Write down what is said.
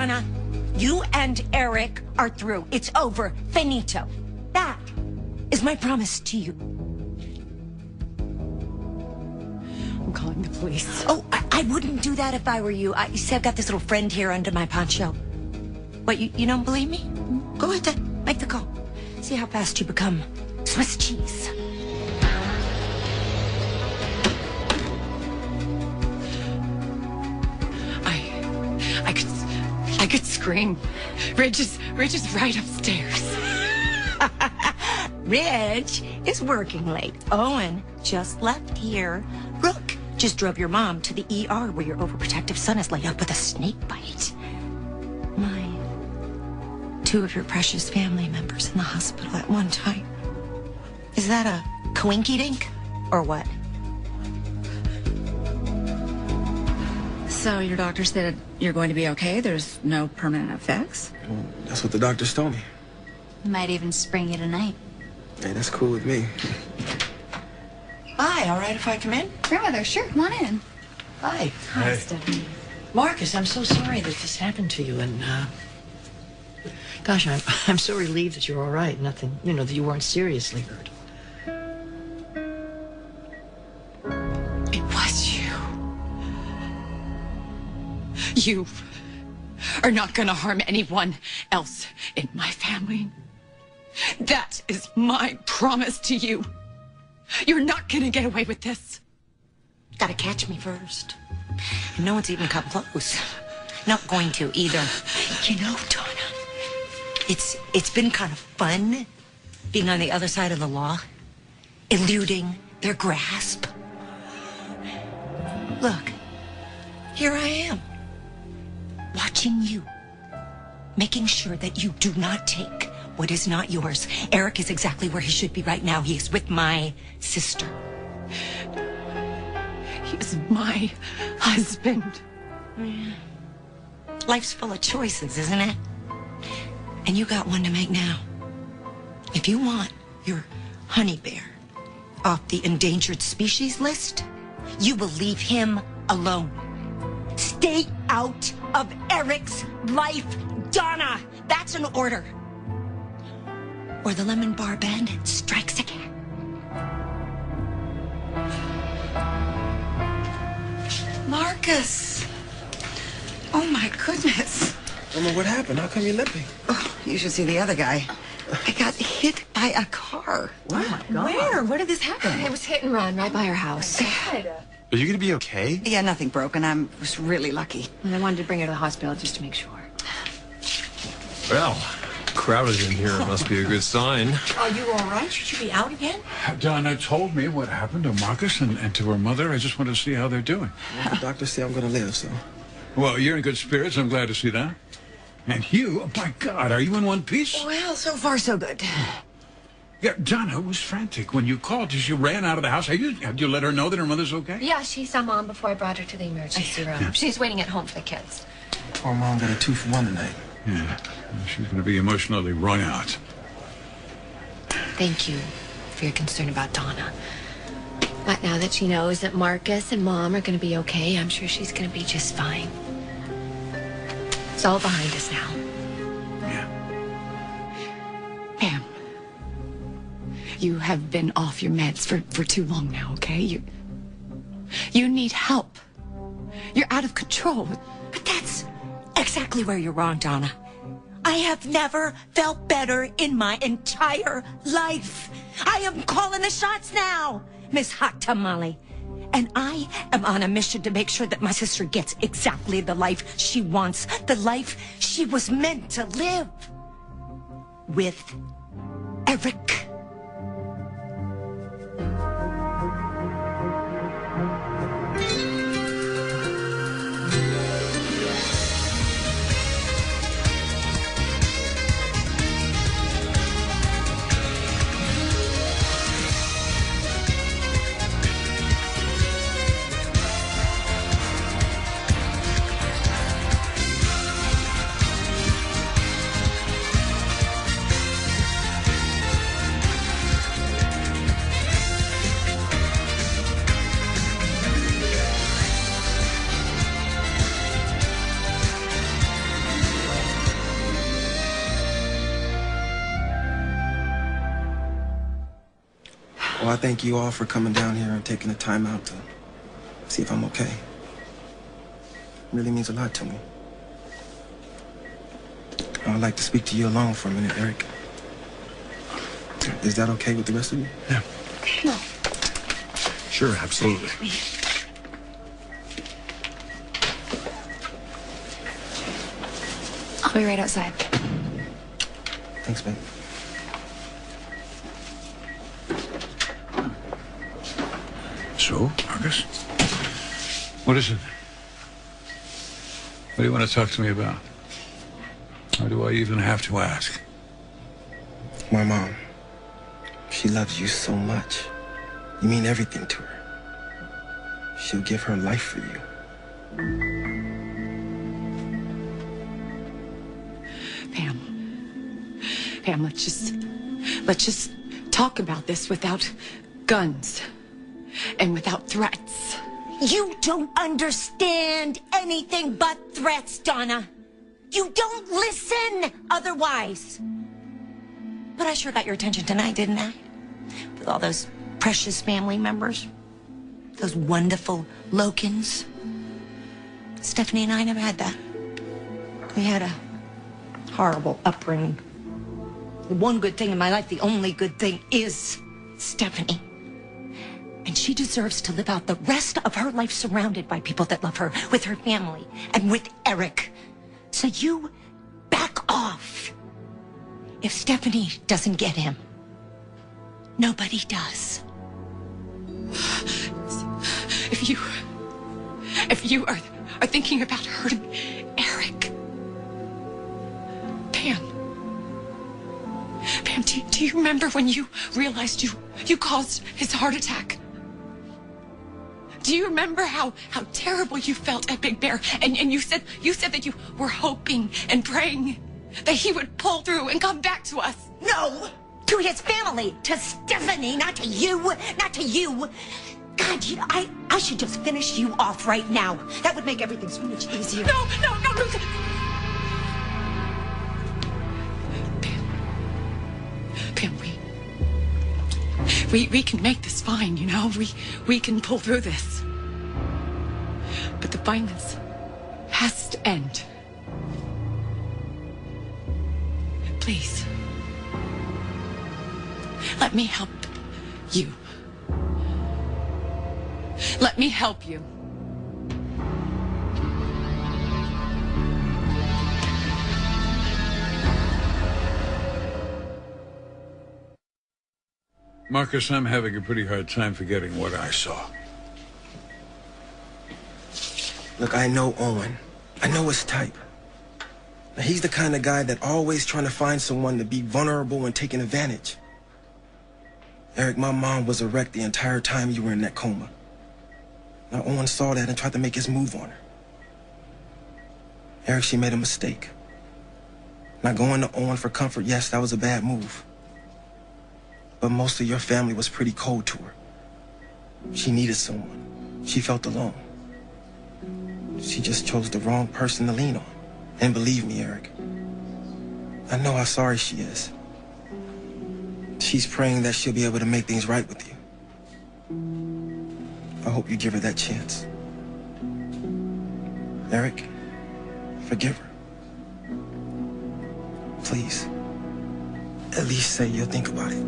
Donna, you and Eric are through. It's over. Finito. That is my promise to you. I'm calling the police. Oh, I wouldn't do that if I were you. You see, I've got this little friend here under my poncho. What, you don't believe me? Go ahead, make the call. See how fast you become Swiss cheese. I could scream. Ridge is right upstairs. Ridge is working late. Owen just left here. Brooke just drove your mom to the ER where your overprotective son is laid up with a snake bite. Two of your precious family members in the hospital at one time. Is that a coinky-dink or what? So your doctor said you're going to be okay? There's no permanent effects? Well, that's what the doctors told me. Might even spring you tonight. Hey, that's cool with me. Hi, all right if I come in? Grandmother, sure, come on in. Hi. Hi, Stephanie. Marcus, I'm so sorry that this happened to you, and, gosh, I'm so relieved that you're all right. Nothing, that you weren't seriously hurt. It was you. You are not going to harm anyone else in my family. That is my promise to you. You're not going to get away with this. Gotta catch me first. And no one's even come close. Not going to either. You know, Donna, it's been kind of fun being on the other side of the law, eluding their grasp. Look, here I am, watching you, making sure that you do not take what is not yours. Eric is exactly where he should be right now. He is with my sister. He's my husband. Yeah. Life's full of choices, isn't it? And you got one to make now. If you want your honey bear off the endangered species list, you will leave him alone. Stay out of Eric's life, Donna. That's an order. Or the Lemon Bar Bandit strikes again. Marcus! Oh my goodness. Mama, what happened? How come you're limping? Oh, you should see the other guy. I got hit by a car. What? Oh my God. Where? Where did this happen? It was hit and run right by our house. Are you gonna be okay? Yeah, nothing broken. I was really lucky. And I wanted to bring her to the hospital just to make sure. Well, crowded in here must be a good sign. Are you all right? Should you be out again? Donna told me what happened to Marcus and to her mother. I just wanted to see how they're doing. Well, the doctors say I'm gonna live, so. Well, you're in good spirits. I'm glad to see that. And you, oh my God, are you in one piece? Well, so far so good. Yeah, Donna was frantic when you called. She ran out of the house. Have you let her know that her mother's okay? Yeah, she saw Mom before I brought her to the emergency room. She's waiting at home for the kids. Poor Mom got a 2-for-1 tonight. Yeah, she's going to be emotionally wrung out. Thank you for your concern about Donna. But now that she knows that Marcus and Mom are going to be okay, I'm sure she's going to be just fine. It's all behind us now. Yeah. Pam, you have been off your meds for too long now, okay? You need help. You're out of control. But that's exactly where you're wrong, Donna. I have never felt better in my entire life. I am calling the shots now, Miss Hot Tamale. And I am on a mission to make sure that my sister gets exactly the life she wants, the life she was meant to live. With Eric. Well, I thank you all for coming down here and taking the time out to see if I'm okay. It really means a lot to me. I'd like to speak to you alone for a minute, Eric. Is that okay with the rest of you? Yeah. No. Sure, absolutely. I'll be right outside. Thanks, babe. So, Marcus? What is it? What do you want to talk to me about? Or do I even have to ask? My mom. She loves you so much. You mean everything to her. She'll give her life for you. Pam, let's just talk about this without guns and without threats. You don't understand anything but threats, Donna. You don't listen otherwise. But I sure got your attention tonight, didn't I? With all those precious family members. Those wonderful Lokins. Stephanie and I never had that. We had a horrible upbringing. The one good thing in my life, the only good thing, is Stephanie. And she deserves to live out the rest of her life surrounded by people that love her, with her family, and with Eric. So you back off. If Stephanie doesn't get him, nobody does. If you are thinking about hurting Eric, Pam, do you remember when you realized you caused his heart attack? Do you remember how terrible you felt at Big Bear? And you said that you were hoping and praying that he would pull through and come back to us. No! To his family! To Stephanie, not to you! Not to you! God, I should just finish you off right now. That would make everything so much easier. No! Pam, we can make this fine, you know? We can pull through this. But the violence has to end. Please. Let me help you. Let me help you. Marcus, I'm having a pretty hard time forgetting what I saw. Look, I know Owen. I know his type. Now, he's the kind of guy that always trying to find someone to be vulnerable and taking advantage. Eric, my mom was a wreck the entire time you were in that coma. Now, Owen saw that and tried to make his move on her. Eric, she made a mistake. Now, going to Owen for comfort, yes, that was a bad move. But most of your family was pretty cold to her. She needed someone. She felt alone. She just chose the wrong person to lean on. And believe me, Eric, I know how sorry she is. She's praying that she'll be able to make things right with you. I hope you give her that chance. Eric, forgive her. Please, at least say you'll think about it.